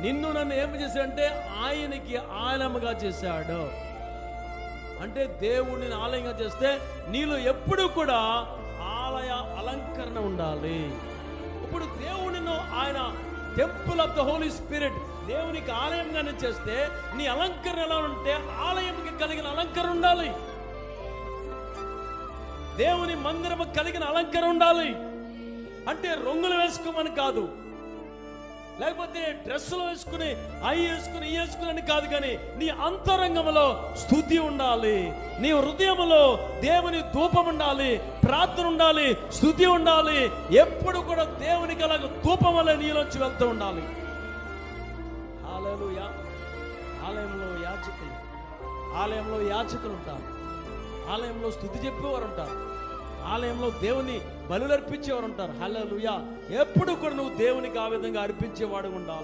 నిన్ను నన్ను ఏం చేశాడంటే ఆయనకి ఆలయముగా చేశాడు. అంటే దేవుడిని ఆలయంగా చేస్తే నీలో ఎప్పుడు కూడా ఆలయ అలంకరణ ఉండాలి. ఇప్పుడు దేవుడిని ఆయన temple of the holy spirit, దేవునికి ఆలయంగానే చేస్తే నీ అలంకరణ ఎలా ఉంటే ఆలయంకి కలిగిన అలంకరణ ఉండాలి. దేవుని మందిరము కలిగిన అలంకరణ ఉండాలి. అంటే రంగులు వేసుకోమని కాదు, లేకపోతే డ్రెస్సులు వేసుకుని అవి వేసుకుని ఈ వేసుకుని కాదు, కానీ నీ అంతరంగంలో స్తుతి ఉండాలి. నీ హృదయంలో దేవుని ధూపం ఉండాలి, ప్రార్థన ఉండాలి, స్తుతి ఉండాలి. ఎప్పుడు కూడా దేవునికి అలాగ ధూపం వల్ల నీలోంచి వెళ్తూ ఉండాలి. హల్లెలూయా. ఆలయంలో యాజకులు ఉంటారు, ఆలయంలో స్తుతి చెప్పేవారు ఉంటారు, ఆలయంలో దేవుని బలులు అర్పించేవారు ఉంటారు. హల్లెలూయా. ఎప్పుడు కూడా నువ్వు దేవునికి ఆ విధంగా అర్పించేవాడు ఉండాలి.